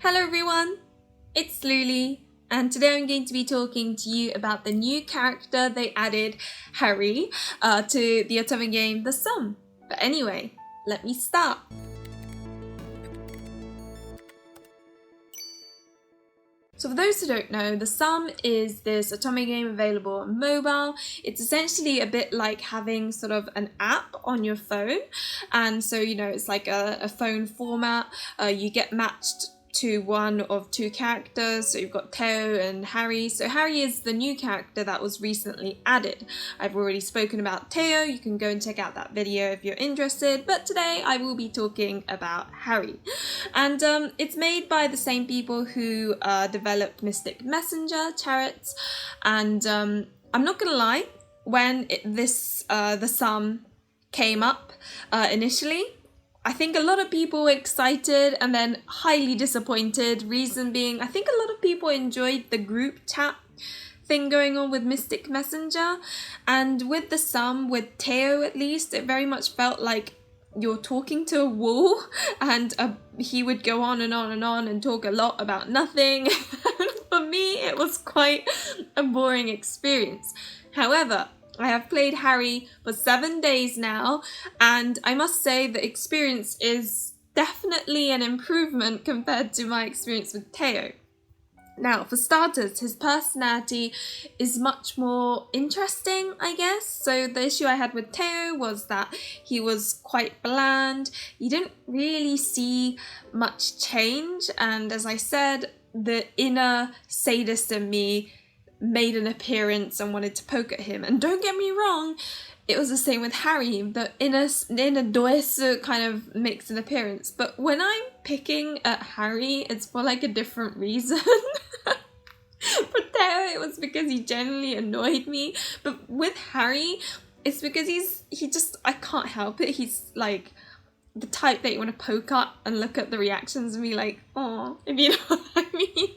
Hello everyone, it's Luli, and today I'm going to be talking to you about the new character they added, Harry, to the otome game, the Ssum. But anyway, let me start. So for those who don't know, the Ssum is this otome game available on mobile. It's essentially a bit like having sort of an app on your phone. And so, it's like a phone format. You get matched to one of two characters. So you've got Teo and Harry. So Harry is the new character that was recently added. I've already spoken about Teo. You can go and check out that video if you're interested. But today I will be talking about Harry. And it's made by the same people who developed Mystic Messenger, Chariots. And I'm not gonna lie, when the Ssum came up initially, I think a lot of people were excited and then highly disappointed. Reason being, I think a lot of people enjoyed the group chat thing going on with Mystic Messenger. And with the Ssum, with Teo at least, it very much felt like you're talking to a wall, and he would go on and on and on and talk a lot about nothing. For me, it was quite a boring experience. However, I have played Harry for 7 days now, and I must say the experience is definitely an improvement compared to my experience with Teo. Now, for starters, his personality is much more interesting, I guess. So the issue I had with Teo was that he was quite bland. You didn't really see much change, and as I said, the inner sadist in me made an appearance and wanted to poke at him. And don't get me wrong, it was the same with Harry. The inner doesu kind of makes an appearance. But when I'm picking at Harry, it's for like a different reason. For Teo, it was because he generally annoyed me. But with Harry, it's because I can't help it. He's like the type that you want to poke at and look at the reactions and be like, oh, if you know what I mean.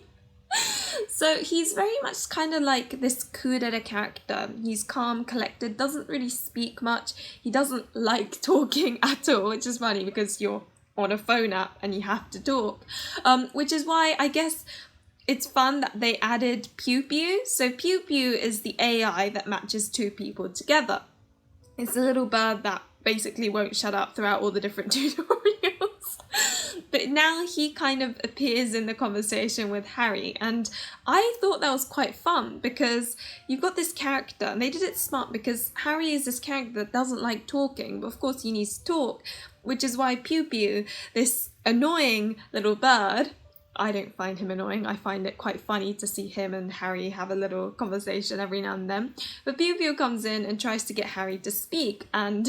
So he's very much kind of like this kudere character. He's calm, collected, doesn't really speak much. He doesn't like talking at all, which is funny because you're on a phone app and you have to talk. Which is why I guess it's fun that they added Piu Piu. So Piu Piu is the AI that matches two people together. It's a little bird that basically won't shut up throughout all the different tutorials. But now he kind of appears in the conversation with Harry, and I thought that was quite fun because you've got this character, and they did it smart because Harry is this character that doesn't like talking, but of course he needs to talk, which is why Piu Piu, this annoying little bird, I don't find him annoying, I find it quite funny to see him and Harry have a little conversation every now and then, but Piu Piu comes in and tries to get Harry to speak, and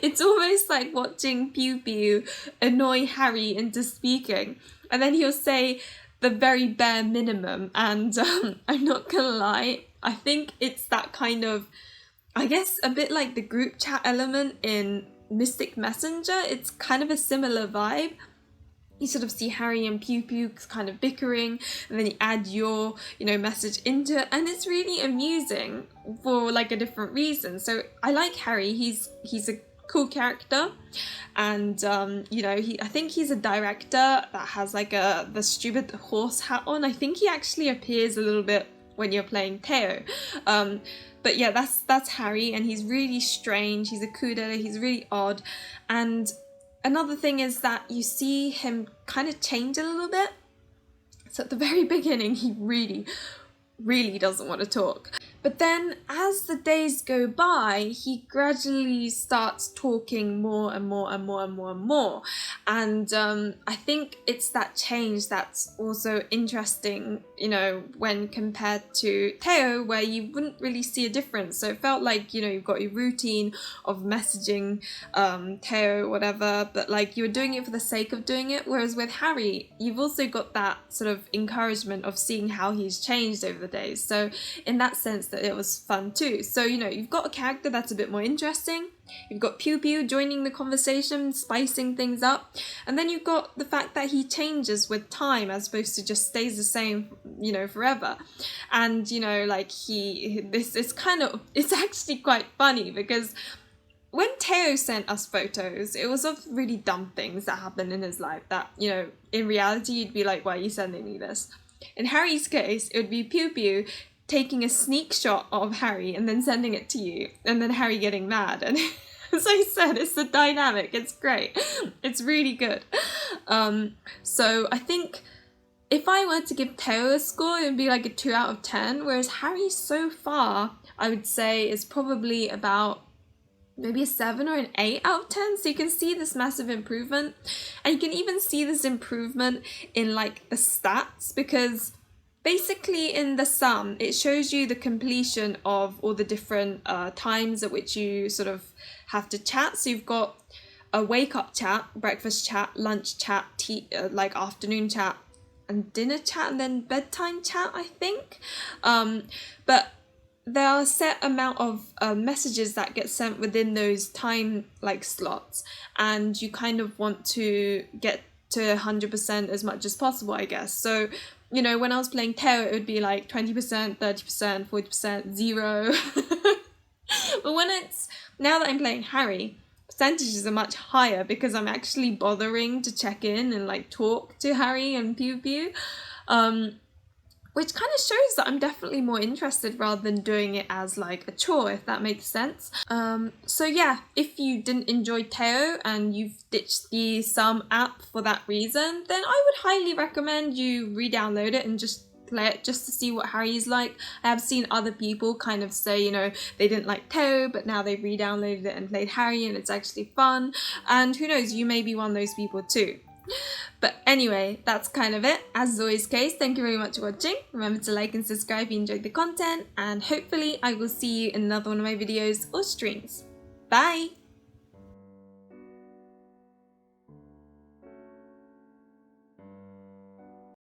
it's almost like watching Piu Piu annoy Harry into speaking. And then he'll say the very bare minimum. And I'm not gonna lie, I think it's that kind of, I guess, a bit like the group chat element in Mystic Messenger. It's kind of a similar vibe. You sort of see Harry and Piu Piu kind of bickering, and then you add your, message into it, and it's really amusing for like a different reason. So I like Harry. He's a cool character, and I think he's a director that has like the stupid horse hat on. I think he actually appears a little bit when you're playing Teo. But yeah, that's Harry, and he's really strange. He's a kudere. He's really odd, and another thing is that you see him kind of change a little bit. So at the very beginning, he really, really doesn't want to talk. But then as the days go by, he gradually starts talking more and more and more and more and more. And I think it's that change that's also interesting, when compared to Teo, where you wouldn't really see a difference. So it felt like, you've got your routine of messaging Teo, whatever, but like you were doing it for the sake of doing it. Whereas with Harry, you've also got that sort of encouragement of seeing how he's changed over the days. So in that sense, that it was fun too. So, you've got a character that's a bit more interesting. You've got Piu Piu joining the conversation, spicing things up. And then you've got the fact that he changes with time as opposed to just stays the same, forever. And, it's actually quite funny because when Teo sent us photos, it was of really dumb things that happened in his life that, you know, in reality you'd be like, why are you sending me this? In Harry's case, it would be Piu Piu taking a sneak shot of Harry and then sending it to you, and then Harry getting mad. And as I said, it's the dynamic. It's great. It's really good. So I think if I were to give Teo a score, it would be like a 2 out of 10, whereas Harry so far, I would say is probably about maybe a 7 or an 8 out of 10. So you can see this massive improvement, and you can even see this improvement in like the stats, because basically in the Ssum it shows you the completion of all the different times at which you sort of have to chat. So you've got a wake up chat, breakfast chat, lunch chat, tea, like afternoon chat, and dinner chat, and then bedtime chat, I think. But there are a set amount of messages that get sent within those time like slots, and you kind of want to get to 100% as much as possible, I guess. So, you know, when I was playing Teo, it would be like 20%, 30%, 40%, 0. But when it's, now that I'm playing Harry, percentages are much higher because I'm actually bothering to check in and like talk to Harry and Piu Piu. Which kind of shows that I'm definitely more interested rather than doing it as like a chore, if that makes sense. So yeah, if you didn't enjoy Teo and you've ditched the Ssum app for that reason, then I would highly recommend you re-download it and just play it just to see what Harry's like. I have seen other people kind of say, you know, they didn't like Teo, but now they've re-downloaded it and played Harry and it's actually fun. And who knows, you may be one of those people too. But anyway, that's kind of it. As is always the case, thank you very much for watching. Remember to like and subscribe if you enjoyed the content, and hopefully I will see you in another one of my videos or streams. Bye!